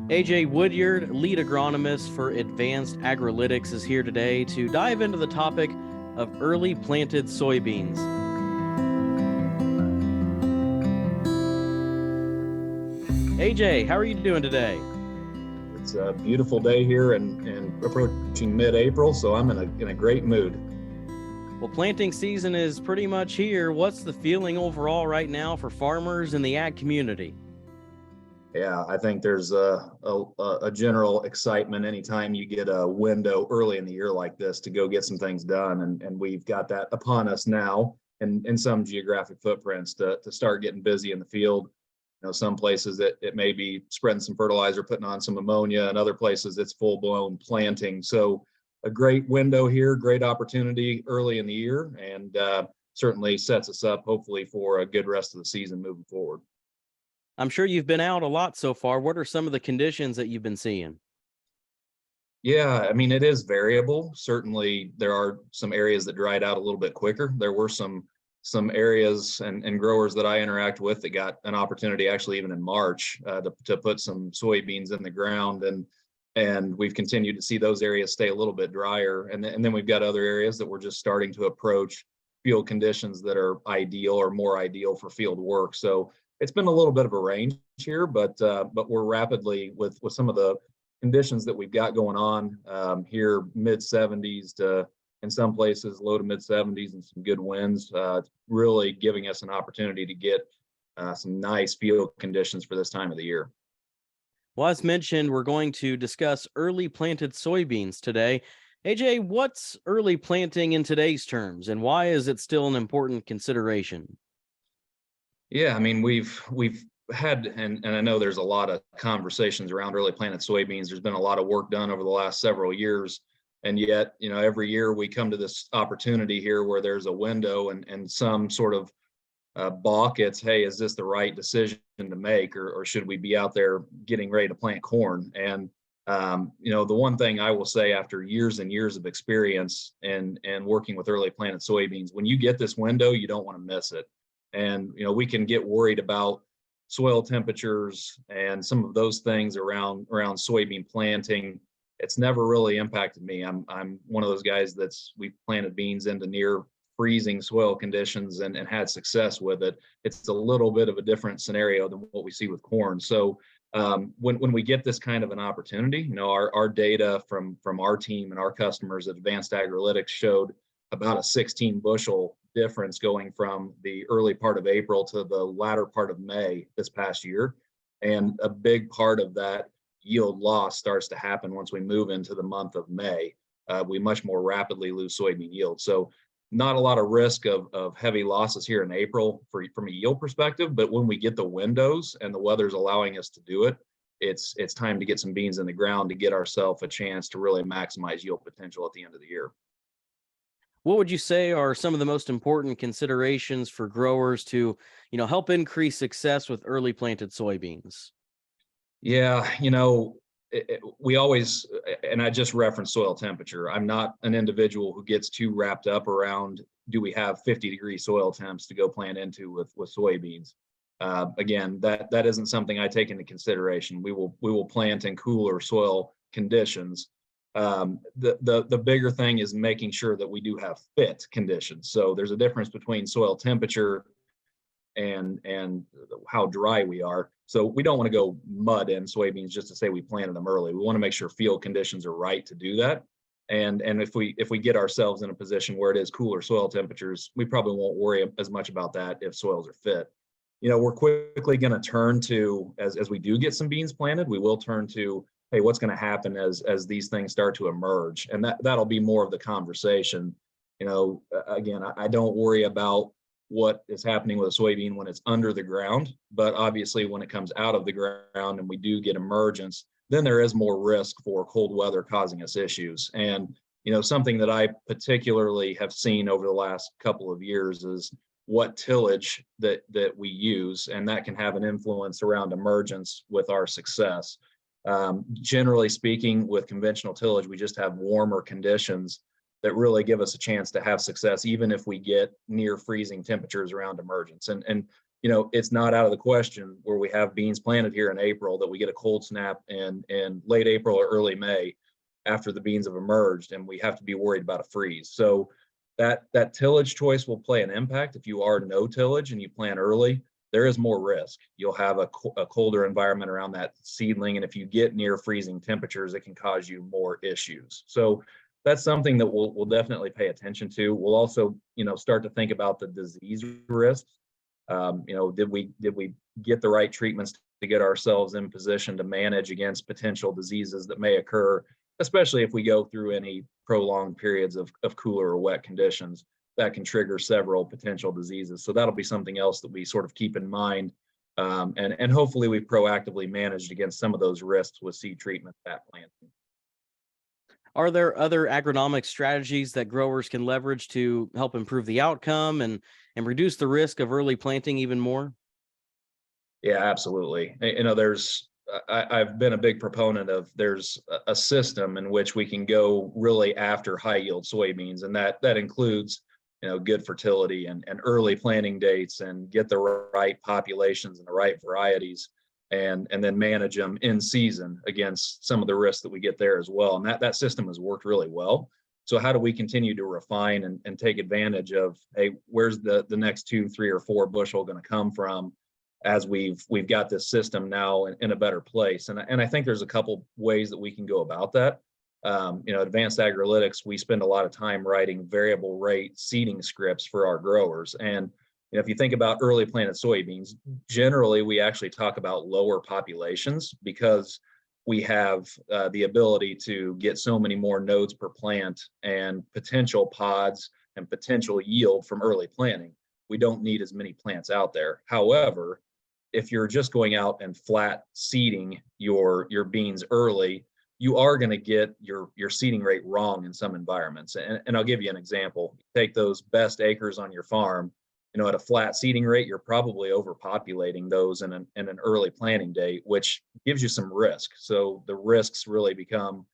AJ Woodyard, lead agronomist for Advanced Agrilytics, is here today to dive into the topic of early planted soybeans. AJ, how are you doing today? It's a beautiful day here and approaching mid-April, so I'm in a great mood. Well, planting season is pretty much here. What's the feeling overall right now for farmers in the ag community? Yeah, I think there's a general excitement anytime you get a window early in the year like this to go get some things done. And we've got that upon us now in some geographic footprints to start getting busy in the field. You know, some places it may be spreading some fertilizer, putting on some ammonia, and other places it's full-blown planting. So a great window here, great opportunity early in the year, and certainly sets us up hopefully for a good rest of the season moving forward. I'm sure you've been out a lot so far. What are some of the conditions that you've been seeing? Yeah, I mean, it is variable. Certainly, there are some areas that dried out a little bit quicker. There were some areas and growers that I interact with that got an opportunity actually even in March to put some soybeans in the ground, and we've continued to see those areas stay a little bit drier. And then we've got other areas that we're just starting to approach field conditions that are ideal or more ideal for field work. So it's been a little bit of a range here, but we're rapidly with some of the conditions that we've got going on here, mid 70s to in some places low to mid 70s and some good winds. It's really giving us an opportunity to get some nice field conditions for this time of the year. Well, as mentioned, we're going to discuss early planted soybeans today. AJ, what's early planting in today's terms, and why is it still an important consideration? Yeah, I mean, we've had, and I know there's a lot of conversations around early planted soybeans. There's been a lot of work done over the last several years. And yet, you know, every year we come to this opportunity here where there's a window and some sort of balk. It's, hey, is this the right decision to make, or should we be out there getting ready to plant corn? And you know, the one thing I will say after years and years of experience and working with early planted soybeans, when you get this window, you don't want to miss it. And you know, we can get worried about soil temperatures and some of those things around soybean planting. It's never really impacted me. I'm one of those guys we've planted beans into near freezing soil conditions and had success with it. It's a little bit of a different scenario than what we see with corn. So when we get this kind of an opportunity, you know, our data from our team and our customers at Advanced Agrilytics showed about a 16 bushel difference going from the early part of April to the latter part of May this past year. And a big part of that yield loss starts to happen once we move into the month of May. We much more rapidly lose soybean yield. So not a lot of risk of heavy losses here in April from a yield perspective, but when we get the windows and the weather's allowing us to do it, it's time to get some beans in the ground to get ourselves a chance to really maximize yield potential at the end of the year. What would you say are some of the most important considerations for growers to, help increase success with early planted soybeans? Yeah, you know, we always, and I just referenced soil temperature. I'm not an individual who gets too wrapped up around, do we have 50-degree soil temps to go plant into with soybeans? Again, that isn't something I take into consideration. We will plant in cooler soil conditions. The bigger thing is making sure that we do have fit conditions. So there's a difference between soil temperature and how dry we are. So we don't want to go mud in soybeans just to say we planted them early. We want to make sure field conditions are right to do that. And if we get ourselves in a position where it is cooler soil temperatures, we probably won't worry as much about that if soils are fit. You know, we're quickly going to turn to, as we do get some beans planted, we will turn to, hey, what's going to happen as these things start to emerge? And that'll be more of the conversation. You know, again, I don't worry about what is happening with a soybean when it's under the ground, but obviously when it comes out of the ground and we do get emergence, then there is more risk for cold weather causing us issues. And, you know, something that I particularly have seen over the last couple of years is what tillage that we use, and that can have an influence around emergence with our success. Generally speaking, with conventional tillage, we just have warmer conditions that really give us a chance to have success, even if we get near freezing temperatures around emergence. And it's not out of the question where we have beans planted here in April that we get a cold snap in late April or early May after the beans have emerged, and we have to be worried about a freeze. So that tillage choice will play an impact. If you are no tillage and you plant early, there is more risk. You'll have a colder environment around that seedling, and if you get near freezing temperatures, it can cause you more issues. So that's something that we'll definitely pay attention to. We'll also, start to think about the disease risks. Did we get the right treatments to get ourselves in position to manage against potential diseases that may occur, especially if we go through any prolonged periods of cooler or wet conditions that can trigger several potential diseases. So that'll be something else that we sort of keep in mind. And hopefully we've proactively managed against some of those risks with seed treatment at planting. Are there other agronomic strategies that growers can leverage to help improve the outcome and reduce the risk of early planting even more? Yeah, absolutely. I've been a big proponent of there's a system in which we can go really after high yield soybeans, and that includes good fertility and early planting dates, and get the right populations and the right varieties, and then manage them in season against some of the risks that we get there as well. And that system has worked really well. So how do we continue to refine and take advantage of, hey, where's the next 2, 3, or 4 bushel going to come from as we've got this system now in a better place? And I think there's a couple ways that we can go about that. Advanced Agrilytics, we spend a lot of time writing variable rate seeding scripts for our growers. And if you think about early planted soybeans, generally we actually talk about lower populations because we have the ability to get so many more nodes per plant and potential pods and potential yield from early planting. We don't need as many plants out there. However, if you're just going out and flat seeding your beans early, you are going to get your seeding rate wrong in some environments. And I'll give you an example. Take those best acres on your farm. At a flat seeding rate, you're probably overpopulating those in an early planting date, which gives you some risk. So the risks really become,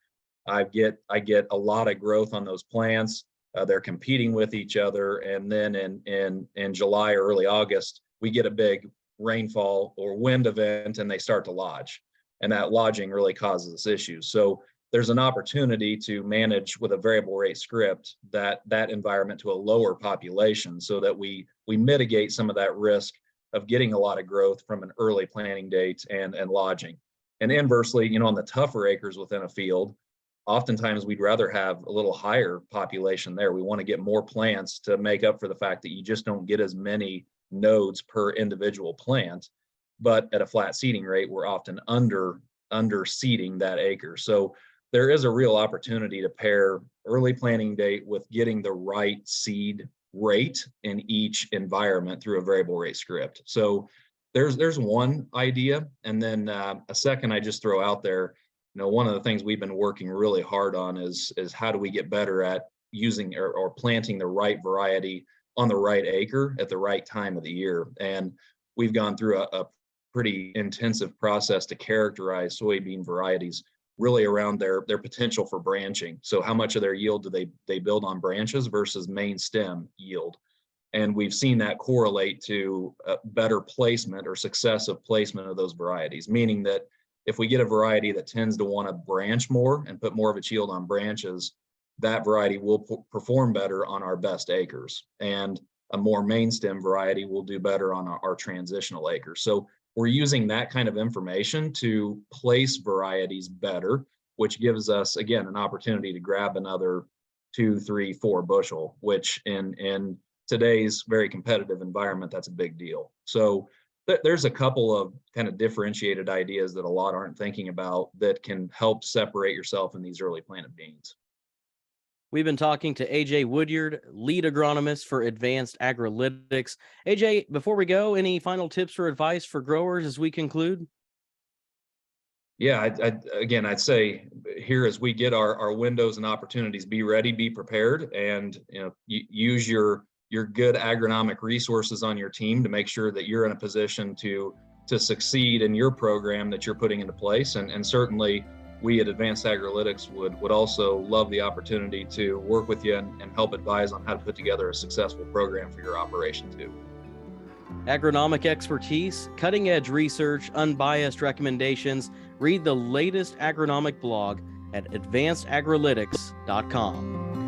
I get a lot of growth on those plants. They're competing with each other, and then in July or early August, we get a big rainfall or wind event, and they start to lodge. And that lodging really causes us issues. So there's an opportunity to manage with a variable rate script that environment to a lower population so that we mitigate some of that risk of getting a lot of growth from an early planting date and lodging. And inversely, on the tougher acres within a field, oftentimes we'd rather have a little higher population there. We want to get more plants to make up for the fact that you just don't get as many nodes per individual plant. But at a flat seeding rate, we're often under seeding that acre. So there is a real opportunity to pair early planting date with getting the right seed rate in each environment through a variable rate script. So there's one idea. And then a second I just throw out there, one of the things we've been working really hard on is how do we get better at using or planting the right variety on the right acre at the right time of the year. And we've gone through a pretty intensive process to characterize soybean varieties really around their potential for branching. So how much of their yield do they build on branches versus main stem yield? And we've seen that correlate to better placement or successive placement of those varieties, meaning that if we get a variety that tends to want to branch more and put more of its yield on branches, that variety will perform better on our best acres. And a more main stem variety will do better on our transitional acres. So we're using that kind of information to place varieties better, which gives us, again, an opportunity to grab another 2, 3, 4 bushel, which in today's very competitive environment, that's a big deal. So there's a couple of kind of differentiated ideas that a lot aren't thinking about that can help separate yourself in these early planted beans. We've been talking to AJ Woodyard, lead agronomist for Advanced Agrilytics. AJ, before we go, any final tips or advice for growers as we conclude? Yeah, I'd say here as we get our windows and opportunities, be ready, be prepared, and use your good agronomic resources on your team to make sure that you're in a position to succeed in your program that you're putting into place. And certainly we at Advanced Agrilytics would also love the opportunity to work with you and help advise on how to put together a successful program for your operation too. Agronomic expertise, cutting-edge research, unbiased recommendations. Read the latest agronomic blog at advancedagrilytics.com.